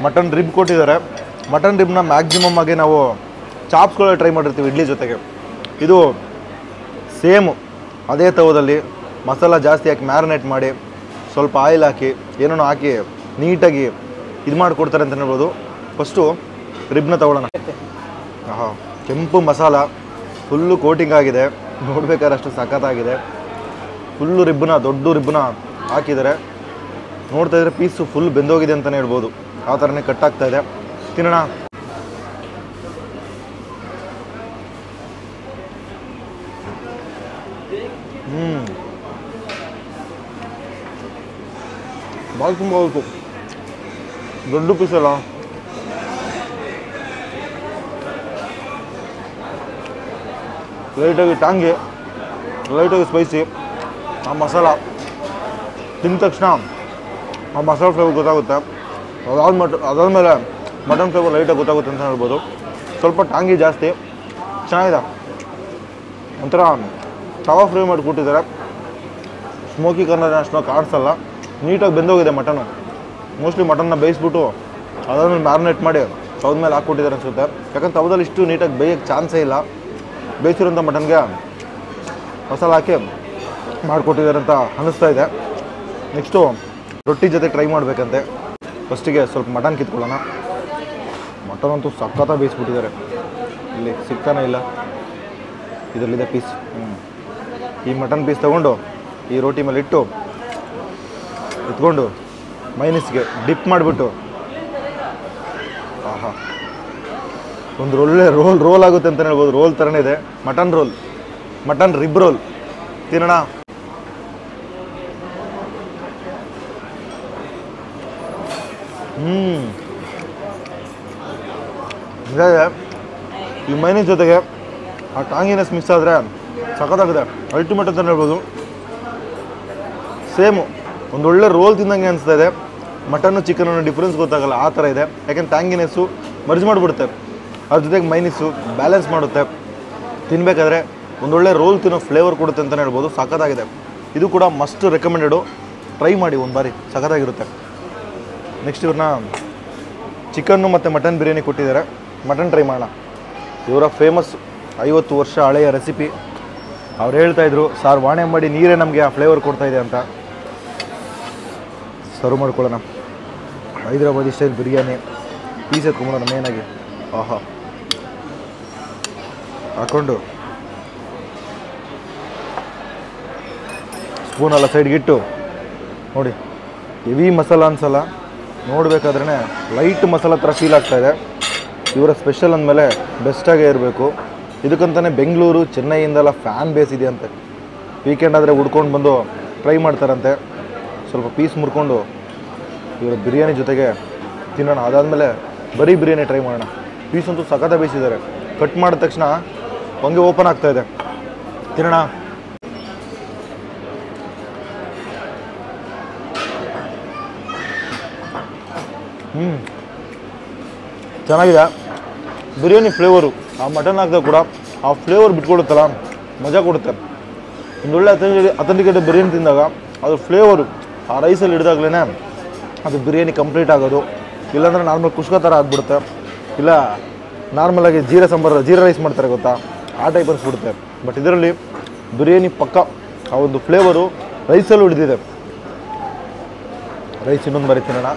ಮಟನ್ ರಿಬ್ ಕೊಟ್ಟಿದ್ದಾರೆ. ಮಟನ್ ರಿಬ್ನ ಮ್ಯಾಕ್ಸಿಮಮ್ ಆಗಿ ನಾವು ಚಾಪ್ಸ್ಗಳು ಟ್ರೈ ಮಾಡಿರ್ತೀವಿ ಇಡ್ಲಿ ಜೊತೆಗೆ. ಇದು ಸೇಮ್ ಅದೇ ತವದಲ್ಲಿ ಮಸಾಲ ಜಾಸ್ತಿ ಹಾಕಿ ಮ್ಯಾರಿನೇಟ್ ಮಾಡಿ ಸ್ವಲ್ಪ ಆಯಿಲ್ ಹಾಕಿ ಏನೇನೋ ಹಾಕಿ ನೀಟಾಗಿ ಇದು ಮಾಡಿಕೊಡ್ತಾರೆ ಅಂತ ಹೇಳ್ಬೋದು. ಫಸ್ಟು ರಿಬ್ನ ತಗೊಳ್ಳೋಣ. ಕೆಂಪು ಮಸಾಲ ಫುಲ್ಲು ಕೋಟಿಂಗ್ ಆಗಿದೆ, ನೋಡ್ಬೇಕಾದ್ರೆ ಅಷ್ಟು ಸಖತ್ತಾಗಿದೆ. ಫುಲ್ಲು ರಿಬ್ಬನ್ನ, ದೊಡ್ಡ ರಿಬ್ಬನ್ನ ಹಾಕಿದ್ದಾರೆ. ನೋಡ್ತಾ ಇದ್ರೆ ಪೀಸು ಫುಲ್ ಬೆಂದೋಗಿದೆ ಅಂತಲೇ ಹೇಳ್ಬೋದು. ಆ ಥರನೇ ಕಟ್ಟಾಗ್ತಾ ಇದೆ. ತಿನ್ನೋಣ. ಭಾಳ ತುಂಬ ಬೇಕು. ದೊಡ್ಡ ಪೀಸಲ್ಲ, ಲೈಟಾಗಿ ಟಾಂಗಿ, ಲೈಟಾಗಿ ಸ್ಪೈಸಿ. ಆ ಮಸಾಲ ತಿಂದ ತಕ್ಷಣ ಆ ಮಸಾಲ ಫ್ಲೇವರ್ ಗೊತ್ತಾಗುತ್ತೆ. ಅದಾದಮೇಲೆ ಮಟನ್ ಫ್ಲೇವರ್ ಲೈಟಾಗಿ ಗೊತ್ತಾಗುತ್ತೆ ಅಂತ ಹೇಳ್ಬೋದು. ಸ್ವಲ್ಪ ಟಾಂಗಿ ಜಾಸ್ತಿ, ಚೆನ್ನಾಗಿದೆ. ಒಂಥರ ತವಾ ಫ್ರೈ ಮಾಡಿ ಕೊಟ್ಟಿದ್ದಾರೆ. ಸ್ಮೋಕಿ ಕಾರ್ನರ್ ಅಷ್ಟು ಕಾಣಿಸಲ್ಲ, ನೀಟಾಗಿ ಬೆಂದೋಗಿದೆ ಮಟನು. ಮೋಸ್ಟ್ಲಿ ಮಟನ್ನ ಬೇಯಿಸ್ಬಿಟ್ಟು ಅದಾದ್ಮೇಲೆ ಮ್ಯಾರಿನೇಟ್ ಮಾಡಿ ತವದ ಮೇಲೆ ಹಾಕ್ಕೊಟ್ಟಿದ್ದಾರೆ ಅನಿಸುತ್ತೆ. ಯಾಕಂದ್ರೆ ತವದಲ್ಲಿ ಇಷ್ಟು ನೀಟಾಗಿ ಬೇಯೋಕ್ಕೆ ಚಾನ್ಸೇ ಇಲ್ಲ. ಬೇಯಿಸಿರೋಂಥ ಮಟನ್ಗೆ ಮಸಾಲ ಹಾಕಿ ಮಾಡಿಕೊಟ್ಟಿದ್ದಾರೆ ಅಂತ ಅನ್ನಿಸ್ತಾ ಇದೆ. ನೆಕ್ಸ್ಟು ರೊಟ್ಟಿ ಜೊತೆ ಟ್ರೈ ಮಾಡಬೇಕಂತೆ. ಫಸ್ಟಿಗೆ ಸ್ವಲ್ಪ ಮಟನ್ ಕಿತ್ಕೊಳ್ಳೋಣ. ಮಟನ್ ಅಂತೂ ಸಖತ್ತಾಗಿ ಬೇಯಿಸ್ಬಿಟ್ಟಿದ್ದಾರೆ. ಇಲ್ಲಿ ಸಿಗ್ತಾನೆ ಇಲ್ಲ, ಇದರಲ್ಲಿದೆ ಪೀಸ್. ಈ ಮಟನ್ ಪೀಸ್ ತೊಗೊಂಡು ಈ ರೋಟಿ ಮೇಲೆ ಇಟ್ಟು ಎತ್ಕೊಂಡು ಮೈನಸ್ಗೆ ಡಿಪ್ ಮಾಡಿಬಿಟ್ಟು ಆಹಾ, ಒಂದು ಒಳ್ಳೆ ರೋಲ್ ಆಗುತ್ತೆ ಅಂತಲೇ ಹೇಳ್ಬೋದು. ರೋಲ್ ಥರನೇ ಇದೆ. Mutton roll, mutton rib roll. ತಿನ್ನೋಣ. ಇದೆ ಈ ಮೈನಸ್ ಜೊತೆಗೆ ಆ ಟಾಂಗಿನೆಸ್ ಮಿಕ್ಸ್ ಆದರೆ ಸಖತ್ತಾಗಿದೆ. ಅಲ್ಟಿಮೇಟ್ ಅಂತಲೇ ಹೇಳ್ಬೋದು. ಸೇಮು ಒಂದೊಳ್ಳೆ ರೋಲ್ ತಿಂದಂಗೆ ಅನಿಸ್ತಾ ಇದೆ. ಮಟನ್ನು ಚಿಕನ್ನು ಡಿಫ್ರೆನ್ಸ್ ಗೊತ್ತಾಗಲ್ಲ, ಆ ಥರ ಇದೆ. ಯಾಕೆಂದ್ರೆ ಟ್ಯಾಂಗಿನೆಸ್ಸು ಮರ್ಜ್ ಮಾಡಿಬಿಡುತ್ತೆ, ಅದ್ರ ಜೊತೆಗೆ ಮೈನಸ್ಸು ಬ್ಯಾಲೆನ್ಸ್ ಮಾಡುತ್ತೆ. ತಿನ್ನಬೇಕಾದ್ರೆ ಒಂದೊಳ್ಳೆ ರೋಲ್ ತಿನ್ನೋ ಫ್ಲೇವರ್ ಕೊಡುತ್ತೆ ಅಂತಲೇ ಹೇಳ್ಬೋದು. ಸಖತ್ತಾಗಿದೆ. ಇದು ಕೂಡ ಮಸ್ಟ್ ರೆಕಮೆಂಡೆಡು, ಟ್ರೈ ಮಾಡಿ ಒಂದು ಬಾರಿ, ಸಖತ್ತಾಗಿರುತ್ತೆ. ನೆಕ್ಸ್ಟ್ ಇವ್ರನ್ನ ಚಿಕನ್ನು ಮತ್ತು ಮಟನ್ ಬಿರಿಯಾನಿ ಕೊಟ್ಟಿದ್ದಾರೆ, ಮಟನ್ ಟ್ರೈ ಮಾಡೋಣ. ಇವರ ಫೇಮಸ್ 50 ವರ್ಷ ಹಳೆಯ ರೆಸಿಪಿ. ಅವ್ರು ಹೇಳ್ತಾಯಿದ್ರು, ಸಾರ್ ವಾಣೆಂಬಾಡಿ ನೀರೇ ನಮಗೆ ಆ ಫ್ಲೇವರ್ ಕೊಡ್ತಾಯಿದೆ ಅಂತ. ಸರ್ವ್ ಮಾಡ್ಕೊಳ್ಳೋಣ. ಹೈದರಾಬಾದಿ ಸ್ಟೈಲ್ ಬಿರಿಯಾನಿ ಪೀಸ್ ಎತ್ಕೊಂಬೋಣ ಮೇನಾಗಿ. ಆಹಾ, ಹಾಕ್ಕೊಂಡು ಸ್ಪೂನೆಲ್ಲ ಸೈಡ್ಗಿಟ್ಟು ನೋಡಿ. ಹೆವಿ ಮಸಾಲ ಅನ್ಸಲ್ಲ, ನೋಡಬೇಕಾದ್ರೇ ಲೈಟ್ ಮಸಾಲ ಥರ ಫೀಲ್ ಆಗ್ತಾಯಿದೆ. ಇವರ ಸ್ಪೆಷಲ್ ಅಂದಮೇಲೆ ಬೆಸ್ಟಾಗೇ ಇರಬೇಕು. ಇದಕ್ಕಂತಲೇ ಬೆಂಗಳೂರು ಚೆನ್ನೈಯಿಂದೆಲ್ಲ ಫ್ಯಾನ್ ಬೇಸ್ ಇದೆಯಂತೆ. ವೀಕೆಂಡ್ ಆದರೆ ಹುಡ್ಕೊಂಡು ಬಂದು ಟ್ರೈ ಮಾಡ್ತಾರಂತೆ. ಸ್ವಲ್ಪ ಪೀಸ್ ಮುರ್ಕೊಂಡು ಇವರ ಬಿರಿಯಾನಿ ಜೊತೆಗೆ ತಿನ್ನೋಣ. ಅದಾದಮೇಲೆ ಬರೀ ಬಿರಿಯಾನಿ ಟ್ರೈ ಮಾಡೋಣ. ಪೀಸ್ ಅಂತೂ ಸಖತ್ತ ಬೇಯಿಸಿದ್ದಾರೆ. ಕಟ್ ಮಾಡಿದ ತಕ್ಷಣ ಹಂಗೆ ಓಪನ್ ಆಗ್ತಾಯಿದೆ. ತಿನ್ನೋಣ. ಚೆನ್ನಾಗಿದೆ ಬಿರಿಯಾನಿ ಫ್ಲೇವರು. ಆ ಮಟನ್ ಹಾಕಿದಾಗ ಕೂಡ ಆ ಫ್ಲೇವರ್ ಬಿಟ್ಕೊಡುತ್ತಲ್ಲ, ಮಜಾ ಕೊಡುತ್ತೆ. ಒಂದೊಳ್ಳೆ ಅಥೆಂಟಿಕೇಟೆಡ್ ಬಿರಿಯಾನಿ ತಿಂದಾಗ ಅದು ಫ್ಲೇವರು ಆ ರೈಸಲ್ಲಿ ಹಿಡಿದಾಗ್ಲೇ ಅದು ಬಿರಿಯಾನಿ ಕಂಪ್ಲೀಟ್ ಆಗೋದು. ಇಲ್ಲಾಂದರೆ ನಾರ್ಮಲ್ ಕುಷ್ಕ ಥರ ಆಗ್ಬಿಡುತ್ತೆ, ಇಲ್ಲ ನಾರ್ಮಲಾಗಿ ಜೀರಾ ರೈಸ್ ಮಾಡ್ತಾರೆ ಗೊತ್ತಾ, ಆ ಟೈಪ್ ಅನಿಸ್ಬಿಡುತ್ತೆ. ಬಟ್ ಇದರಲ್ಲಿ ಬಿರಿಯಾನಿ ಪಕ್ಕ ಆ ಒಂದು ಫ್ಲೇವರು ರೈಸಲ್ಲೂ ಹಿಡಿದಿದೆ. ರೈಸ್ ಇನ್ನೊಂದು ಬಾರಿ ತಿನ್ನೋಣ.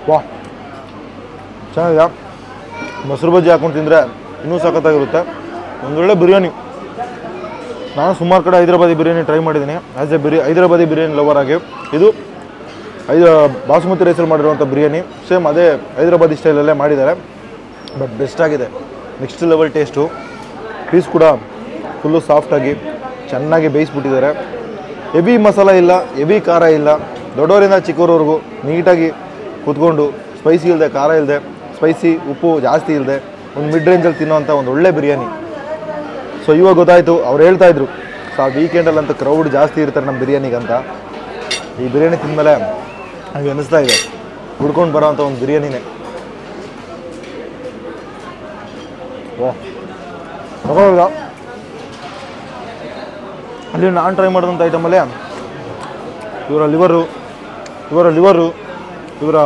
ವಾ, ಚೆನ್ನಾಗಿದೆ. ಮೊಸರು ಬಜ್ಜಿ ಹಾಕೊಂಡು ತಿಂದರೆ ಇನ್ನೂ ಸಖತ್ತಾಗಿರುತ್ತೆ. ಒಂದೊಳ್ಳೆ ಬಿರಿಯಾನಿ. ನಾನು ಸುಮಾರು ಕಡೆ ಹೈದರಾಬಾದಿ ಬಿರಿಯಾನಿ ಟ್ರೈ ಮಾಡಿದ್ದೀನಿ as A Hyderabadi biryani lover ಆಗಿ. ಇದು ಬಾಸುಮತಿ ರೈಸಲ್ಲಿ ಮಾಡಿರುವಂಥ ಬಿರಿಯಾನಿ ಸೇಮ್ ಅದೇ ಹೈದರಾಬಾದಿ ಸ್ಟೈಲಲ್ಲೇ ಮಾಡಿದ್ದಾರೆ. ಬಟ್ ಬೆಸ್ಟಾಗಿದೆ, ನೆಕ್ಸ್ಟ್ ಲೆವೆಲ್ ಟೇಸ್ಟು. ಪೀಸ್ ಕೂಡ ಫುಲ್ಲು ಸಾಫ್ಟಾಗಿ ಚೆನ್ನಾಗಿ ಬೇಯಿಸ್ಬಿಟ್ಟಿದ್ದಾರೆ. ಹೆವಿ ಮಸಾಲ ಇಲ್ಲ, ಹೆವಿ ಖಾರ ಇಲ್ಲ. ದೊಡ್ಡವರಿಂದ ಚಿಕ್ಕವರವರೆಗೂ ನೀಟಾಗಿ ಕೂತ್ಕೊಂಡು ಸ್ಪೈಸಿ ಇಲ್ಲದೆ, ಖಾರ ಇಲ್ಲದೆ, ಸ್ಪೈಸಿ ಉಪ್ಪು ಜಾಸ್ತಿ ಇಲ್ಲದೆ ಒಂದು ಮಿಡ್ ರೇಂಜಲ್ಲಿ ತಿನ್ನೋವಂಥ ಒಂದು ಒಳ್ಳೆ ಬಿರಿಯಾನಿ. ಸೊ ಇವಾಗ ಗೊತ್ತಾಯಿತು, ಅವ್ರು ಹೇಳ್ತಾಯಿದ್ರು ವೀಕೆಂಡಲ್ಲಂತ ಕ್ರೌಡ್ ಜಾಸ್ತಿ ಇರ್ತಾರೆ ನಮ್ಮ ಬಿರಿಯಾನಿಗಂತ. ಈ ಬಿರಿಯಾನಿ ತಿಂದಮೇಲೆ ಹಾಗೆ ಅನ್ನಿಸ್ತಾ ಇದೆ, ಹುಡ್ಕೊಂಡು ಬರೋವಂಥ ಒಂದು ಬಿರಿಯಾನಿನೇ. ಓ ತಗೋಲ್ಲ. ಅಲ್ಲಿ ನಾನು ಟ್ರೈ ಮಾಡಿದಂಥ ಐಟಮಲ್ಲೇ ಇವರ ಲಿವರು, ಇವರ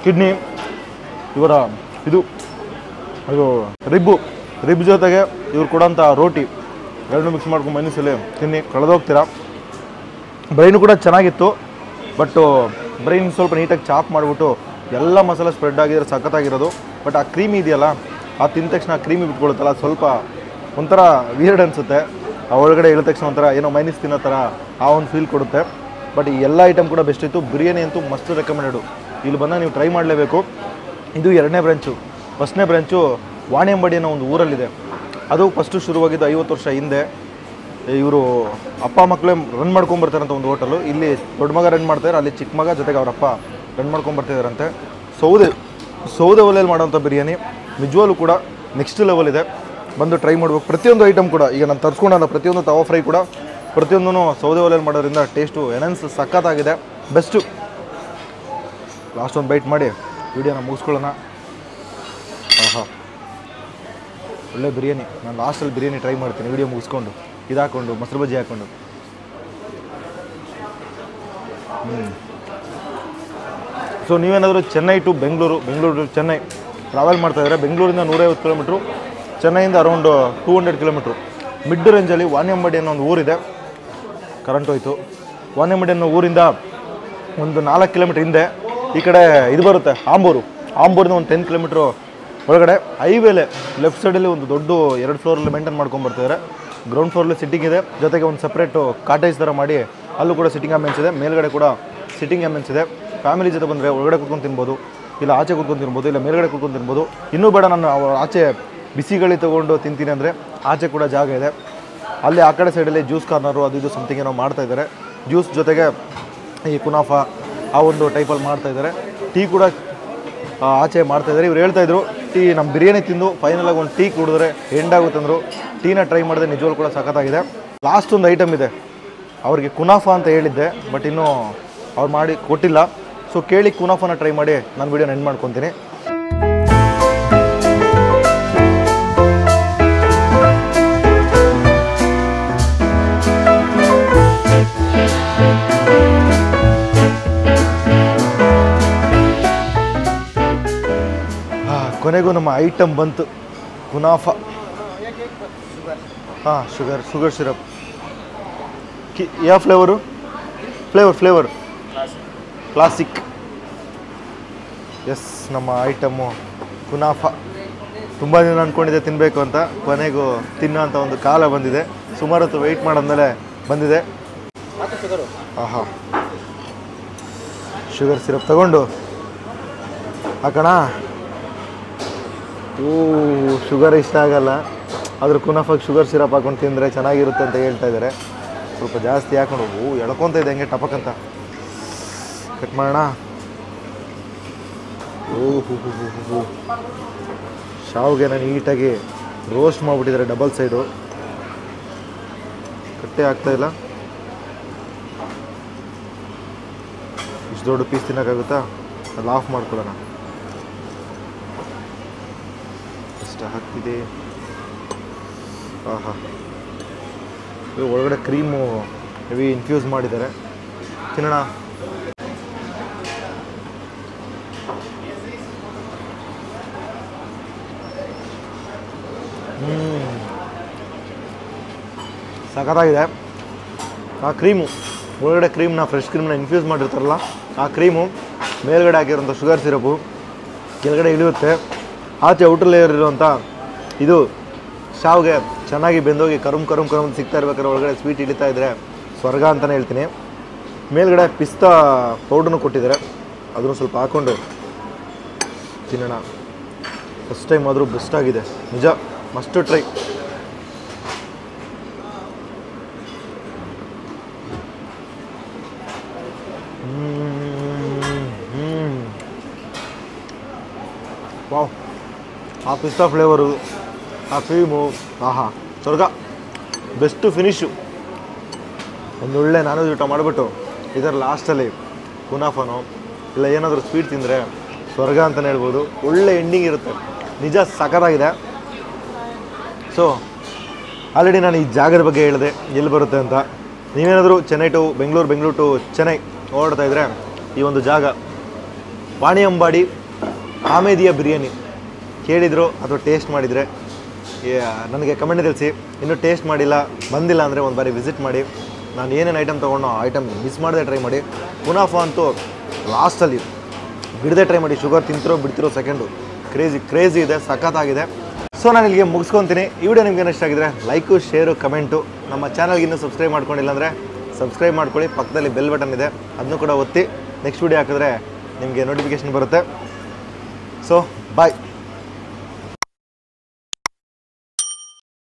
ಕಿಡ್ನಿ, ಇವರ ಇದು ರಿಬ್ ಜೊತೆಗೆ ಇವ್ರು ಕೊಡೋಂಥ ರೋಟಿ ಎರಡನ್ನೂ ಮಿಕ್ಸ್ ಮಾಡ್ಕೊಂಡು ಮೈನಸಲ್ಲಿ ತಿನ್ನಿ, ಕಳೆದೋಗ್ತೀರಾ. ಬ್ರೈನು ಕೂಡ ಚೆನ್ನಾಗಿತ್ತು. ಬಟ್ ಬ್ರೈನ್ ಸ್ವಲ್ಪ ನೀಟಾಗಿ ಚಾಪ್ ಮಾಡಿಬಿಟ್ಟು ಎಲ್ಲ ಮಸಾಲೆ ಸ್ಪ್ರೆಡ್ ಆಗಿದ್ರೆ ಸಖತ್ತಾಗಿರೋದು. ಬಟ್ ಆ ಕ್ರೀಮಿ ಇದೆಯಲ್ಲ, ಆ ತಿಂದ ತಕ್ಷಣ ಕ್ರೀಮಿ ಬಿಟ್ಕೊಳುತ್ತಲ್ಲ, ಸ್ವಲ್ಪ ಒಂಥರ ವಿಯರ್ಡ್ ಅನಿಸುತ್ತೆ. ಆ ಒಳಗಡೆ ಇಳಿದ ತಕ್ಷಣ ಒಂಥರ ಏನೋ ಮೈನಸ್ ತಿನ್ನೋ ಥರ ಆ ಒಂದು ಫೀಲ್ ಕೊಡುತ್ತೆ. ಬಟ್ ಈ ಎಲ್ಲ ಐಟಮ್ ಕೂಡ ಬೆಸ್ಟ್ ಇತ್ತು. ಬಿರಿಯಾನಿ ಅಂತೂ ಮಸ್ಟ್ ರೆಕಮೆಂಡೆಡು. ಇಲ್ಲಿ ಬಂದಾಗ ನೀವು ಟ್ರೈ ಮಾಡಲೇಬೇಕು. ಇದು 2ನೇ ಬ್ರಾಂಚು. 1ನೇ ಬ್ರಾಂಚು ವಾಣೆಂಬಾಡಿ ಅನ್ನೋ ಒಂದು ಊರಲ್ಲಿದೆ. ಅದು ಫಸ್ಟು ಶುರುವಾಗಿದ್ದು 50 ವರ್ಷ ಹಿಂದೆ. ಇವರು ಅಪ್ಪ ಮಕ್ಕಳೇ ರನ್ ಮಾಡ್ಕೊಂಬರ್ತಾರಂತ ಒಂದು ಹೋಟೆಲು. ಇಲ್ಲಿ ದೊಡ್ಡ ಮಗ ರನ್ ಮಾಡ್ತಾರೆ, ಅಲ್ಲಿ ಚಿಕ್ಕ ಮಗ ಜೊತೆಗೆ ಅವರಪ್ಪ ರನ್ ಮಾಡ್ಕೊಂಬರ್ತಿದ್ದಾರಂತೆ. ಸೌದೆ ಒಲೆಯಲ್ಲಿ ಮಾಡೋಂಥ ಬಿರಿಯಾನಿ ನಿಜವಾಗ್ಲೂ ಕೂಡ ನೆಕ್ಸ್ಟ್ ಲೆವೆಲ್ ಇದೆ. ಬಂದು ಟ್ರೈ ಮಾಡ್ಬೇಕು. ಪ್ರತಿಯೊಂದು ಐಟಮ್ ಕೂಡ ಈಗ ನಾನು ತರಿಸ್ಕೊಂಡಲ್ಲ, ಪ್ರತಿಯೊಂದು ತವಾ ಫ್ರೈ ಕೂಡ ಪ್ರತಿಯೊಂದೂ ಸೌದೆ ಒಲೆಯಲ್ಲಿ ಮಾಡೋದ್ರಿಂದ ಟೇಸ್ಟು ಎನನ್ಸ್ ಸಖತ್ತಾಗಿದೆ, ಬೆಸ್ಟು. ಲಾಸ್ಟ್ ಒಂದು ಬೈಟ್ ಮಾಡಿ ವಿಡಿಯೋನ ಮುಗಿಸ್ಕೊಳ್ಳೋಣ. ಆಹಾ, ಒಳ್ಳೆ ಬಿರಿಯಾನಿ. ನಾನು ಲಾಸ್ಟಲ್ಲಿ ಬಿರಿಯಾನಿ ಟ್ರೈ ಮಾಡ್ತೀನಿ ವಿಡಿಯೋ ಮುಗಿಸ್ಕೊಂಡು, ಇದು ಹಾಕ್ಕೊಂಡು ಮೊಸರು ಬಜ್ಜಿ ಹಾಕ್ಕೊಂಡು. ಸೊ ನೀವೇನಾದರೂ Chennai to Bengaluru to Chennai travel ಮಾಡ್ತಾಯಿದ್ರೆ, ಬೆಂಗಳೂರಿಂದ 150 ಕಿಲೋಮೀಟ್ರು, ಚೆನ್ನೈಯಿಂದ ಅರೌಂಡ್ 200 ಕಿಲೋಮೀಟ್ರು ಮಿಡ್ ರೇಂಜಲ್ಲಿ ವಾಣೆಂಬಾಡಿ ಅನ್ನೋ ಒಂದು ಊರಿದೆ. ಕರೆಂಟ್ ಹೋಯಿತು. ವಾಣೆಂಬಾಡಿ ಅನ್ನೋ ಊರಿಂದ ಒಂದು 4 ಕಿಲೋಮೀಟ್ರ್ ಹಿಂದೆ ಈ ಕಡೆ ಇದು ಬರುತ್ತೆ ಆಂಬೂರಿಂದ ಒಂದು 10 ಕಿಲೋಮೀಟ್ರು ಒಳಗಡೆ ಹೈವೇಲೆ ಲೆಫ್ಟ್ ಸೈಡಲ್ಲಿ ಒಂದು ದೊಡ್ಡ 2 ಫ್ಲೋರಲ್ಲಿ ಮೇಂಟೈನ್ ಮಾಡ್ಕೊಂಬರ್ತಿದ್ದಾರೆ. ಗ್ರೌಂಡ್ ಫ್ಲೋರಲ್ಲಿ ಸಿಟ್ಟಿಂಗ್ ಇದೆ, ಜೊತೆಗೆ ಒಂದು ಸಪ್ರೇಟು ಕಾಟೇಜ್ ಥರ ಮಾಡಿ ಅಲ್ಲೂ ಕೂಡ ಸಿಟ್ಟಿಂಗ್ ಆಂಬಿಯನ್ಸ್ ಇದೆ, ಮೇಲ್ಗಡೆ ಕೂಡ ಸಿಟ್ಟಿಂಗ್ ಆಂಬಿಯನ್ಸ್ ಇದೆ. ಫ್ಯಾಮಿಲಿ ಜೊತೆ ಬಂದರೆ ಒಳಗಡೆ ಕೂತ್ಕೊಂಡು ತಿನ್ಬೋದು, ಇಲ್ಲ ಆಚೆ ಕೂತ್ಕೊಂಡು ತಿನ್ಬೋದು, ಇಲ್ಲ ಮೇಲ್ಗಡೆ ಕೂತ್ಕೊಂಡು ತಿನ್ಬೋದು. ಇನ್ನೂ ಬೇಡ ನಾನು ಆಚೆ ಬಿಸಿಗಳಿ ತೊಗೊಂಡು ತಿಂತೀನಿ ಅಂದರೆ ಆಚೆ ಕೂಡ ಜಾಗ ಇದೆ. ಅಲ್ಲಿ ಆ ಕಡೆ ಸೈಡಲ್ಲಿ ಜ್ಯೂಸ್ ಕಾರ್ನರು ಅದು ಇದು ಸಮಥಿಂಗ್ ಏನೋ ಮಾಡ್ತಾಯಿದ್ದಾರೆ. ಜ್ಯೂಸ್ ಜೊತೆಗೆ ಈ ಕುನಾಫಾ ಆ ಒಂದು ಟೈಪಲ್ಲಿ ಮಾಡ್ತಾಯಿದ್ದಾರೆ. ಟೀ ಕೂಡ ಆಚೆ ಮಾಡ್ತಾಯಿದ್ದಾರೆ. ಇವ್ರು ಹೇಳ್ತಾಯಿದ್ರು ಟೀ ನಮ್ಮ ಬಿರಿಯಾನಿ ತಿಂದು ಫೈನಲಾಗಿ ಒಂದು ಟೀ ಕುಡಿದ್ರೆ ಎಂಡಾಗುತ್ತಂದರು. ಟೀನ ಟ್ರೈ ಮಾಡಿದ್ರೆ ನಿಜವಾಗ್ಲೂ ಕೂಡ ಸಖತ್ತಾಗಿದೆ. ಲಾಸ್ಟ್ ಒಂದು ಐಟಮ್ ಇದೆ, ಅವ್ರಿಗೆ ಕುನಾಫಾ ಅಂತ ಹೇಳಿದ್ದೆ, ಬಟ್ ಇನ್ನೂ ಅವ್ರು ಮಾಡಿ ಕೊಟ್ಟಿಲ್ಲ. ಸೊ ಕೇಳಿ ಕುನಾಫಾನ ಟ್ರೈ ಮಾಡಿ ನಾನು ವಿಡಿಯೋನ ಎಂಡ್ ಮಾಡ್ಕೊತೀನಿ. ಕೊನೆಗೂ ನಮ್ಮ ಐಟಮ್ ಬಂತು, ಕುನಾಫಾ. ಹಾಂ, ಶುಗರ್ ಸಿರಪ್. ಯಾವ ಫ್ಲೇವರು? Flavour classic. ಎಸ್, ನಮ್ಮ ಐಟಮ್ಮು ಕುನಾಫಾ. ತುಂಬ ದಿನ ಅಂದ್ಕೊಂಡಿದ್ದೆ ತಿನ್ನಬೇಕು ಅಂತ, ಕೊನೆಗೂ ತಿನ್ನೋ ಅಂತ ಒಂದು ಕಾಲ ಬಂದಿದೆ. ಸುಮಾರು ಹೊತ್ತು ವೆಯ್ಟ್ ಮಾಡಾದ್ಮೇಲೆ ಬಂದಿದೆ. ಆಹಾ, ಶುಗರ್ ಸಿರಪ್ ತಗೊಂಡು ಹಾಕೋಣ. ಶುಗರ್ ಇಷ್ಟ ಆಗಲ್ಲ, ಆದ್ರೆ ಕುನಾಫಾಗೆ ಶುಗರ್ ಸಿರಪ್ ಹಾಕೊಂಡು ತಿಂದರೆ ಚೆನ್ನಾಗಿರುತ್ತೆ ಅಂತ ಹೇಳ್ತಾ ಇದ್ದಾರೆ. ಸ್ವಲ್ಪ ಜಾಸ್ತಿ ಹಾಕೊಂಡು ಎಳ್ಕೊತ ಇದೆ ಹಂಗೆ ಟಪಕ್ಕಂತ. ಕಟ್ ಮಾಡೋಣ. ಶಾವಿಗೆನ ನೀಟಾಗಿ ರೋಸ್ಟ್ ಮಾಡಿಬಿಟ್ಟಿದ್ದಾರೆ, ಡಬಲ್ ಸೈಡು. ಕಟ್ಟೆ ಆಗ್ತಾಯಿಲ್ಲ. ಇಷ್ಟು ದೊಡ್ಡ ಪೀಸ್ ತಿನ್ನೋಕ್ಕಾಗುತ್ತಾ? ಅಲ್ಲಿ ಆಫ್ ಮಾಡ್ಕೊಳ್ಳೋಣ. ಎಷ್ಟು ಹಾಕ್ತಿದೆ. ಆಹಾ, ಒಳಗಡೆ ಕ್ರೀಮು ಹೆವಿ ಇನ್ಫ್ಯೂಸ್ ಮಾಡಿದ್ದಾರೆ. ತಿನ್ನೋಣ. ಸಖತ್ತಾಗಿದೆ. ಆ ಕ್ರೀಮು ಒಳಗಡೆ ಫ್ರೆಶ್ ಕ್ರೀಮ್ನ ಇನ್ಫ್ಯೂಸ್ ಮಾಡಿರ್ತಾರಲ್ಲ, ಆ ಕ್ರೀಮು ಮೇಲ್ಗಡೆ ಹಾಕಿರೋಂಥ ಶುಗರ್ ಸಿರಪು ಕೆಳಗಡೆ ಇಳಿಯುತ್ತೆ. ಆಚೆ ಔಟರ್ ಲೇಯರ್ ಇರುವಂಥ ಇದು ಶಾವಿಗೆ ಚೆನ್ನಾಗಿ ಬೆಂದೋಗಿ ಕರುಮ್ ಸಿಗ್ತಾ ಇರ್ಬೇಕಾದ್ರೆ ಒಳಗಡೆ ಸ್ವೀಟ್ ಇಳಿತಾ ಇದ್ದರೆ ಸ್ವರ್ಗ ಅಂತಲೇ ಹೇಳ್ತೀನಿ. ಮೇಲ್ಗಡೆ ಪಿಸ್ತಾ ಪೌಡ್ರನ್ನು ಕೊಟ್ಟಿದ್ದಾರೆ, ಅದನ್ನು ಸ್ವಲ್ಪ ಹಾಕ್ಕೊಂಡು ತಿನ್ನೋಣ. ಫಸ್ಟ್ ಟೈಮ್ ಆದರೂ ಬೆಸ್ಟ್ ಆಗಿದೆ ನಿಜ, ಮಸ್ಟ್ ಟ್ರೈ. ವಾವ್, ಆ ಪಿಸ್ತಾ ಫ್ಲೇವರು, ಆ ಕ್ರೀಮು, ಆಹಾ ಸ್ವರ್ಗ. Best finish. ಒಂದೊಳ್ಳೆ ನಾನ್ ಊಟ ಮಾಡಿಬಿಟ್ಟು ಇದರ ಲಾಸ್ಟಲ್ಲಿ ಕುನಾಫಾನೋ ಇಲ್ಲ ಏನಾದರೂ ಸ್ವೀಟ್ ತಿಂದರೆ ಸ್ವರ್ಗ ಅಂತಲೇ ಹೇಳ್ಬೋದು. ಒಳ್ಳೆ ಎಂಡಿಂಗ್ ಇರುತ್ತೆ, ನಿಜ ಸಖತ್ತಾಗಿದೆ. ಸೊ ಆಲ್ರೆಡಿ ನಾನು ಈ ಜಾಗದ ಬಗ್ಗೆ ಹೇಳಿದೆ ಎಲ್ಲಿ ಬರುತ್ತೆ ಅಂತ. ನೀವೇನಾದರೂ ಚೆನ್ನೈ ಟು ಬೆಂಗಳೂರು ಟು ಚೆನ್ನೈ ಓಡಾಡ್ತಾ ಇದ್ದರೆ ಈ ಒಂದು ಜಾಗ ವಾಣಿಯಂಬಾಡಿ ಆಮೇದಿಯ ಬಿರಿಯಾನಿ ಕೇಳಿದ್ರು ಅಥವಾ ಟೇಸ್ಟ್ ಮಾಡಿದರೆ ನನಗೆ ಕಮೆಂಟ್ ತಿಳಿಸಿ. ಇನ್ನೂ ಟೇಸ್ಟ್ ಮಾಡಿಲ್ಲ, ಬಂದಿಲ್ಲ ಅಂದರೆ ಒಂದು ಬಾರಿ ವಿಸಿಟ್ ಮಾಡಿ. ನಾನು ಏನೇನು ಐಟಮ್ ತೊಗೊಂಡೋ ಆ ಐಟಮ್ ಮಿಸ್ ಮಾಡದೆ ಟ್ರೈ ಮಾಡಿ. ಕುನಾಫಾ ಅಂತೂ ಲಾಸ್ಟಲ್ಲಿ ಬಿಡದೆ ಟ್ರೈ ಮಾಡಿ. ಶುಗರ್ ಬಿಡ್ತಿರೋ ಸೆಕೆಂಡು ಕ್ರೇಜಿ ಇದೆ, ಸಖತ್ತಾಗಿದೆ. ಸೊ ನಾನು ಇಲ್ಲಿಗೆ ಮುಗಿಸ್ಕೊತೀನಿ. ಈ ವಿಡಿಯೋ ನಿಮ್ಗೆ ಇಷ್ಟ ಆಗಿದ್ರೆ ಲೈಕು, ಶೇರು, ಕಮೆಂಟು. ನಮ್ಮ ಚಾನಲ್ಗೆ ಇನ್ನೂ ಸಬ್ಸ್ಕ್ರೈಬ್ ಮಾಡ್ಕೊಂಡಿಲ್ಲ ಅಂದರೆ ಸಬ್ಸ್ಕ್ರೈಬ್ ಮಾಡ್ಕೊಳ್ಳಿ. ಪಕ್ಕದಲ್ಲಿ ಬೆಲ್ ಬಟನ್ ಇದೆ, ಅದನ್ನು ಕೂಡ ಒತ್ತಿ. ನೆಕ್ಸ್ಟ್ ವಿಡಿಯೋ ಹಾಕಿದ್ರೆ ನಿಮಗೆ ನೋಟಿಫಿಕೇಷನ್ ಬರುತ್ತೆ. ಸೊ ಬಾಯ್.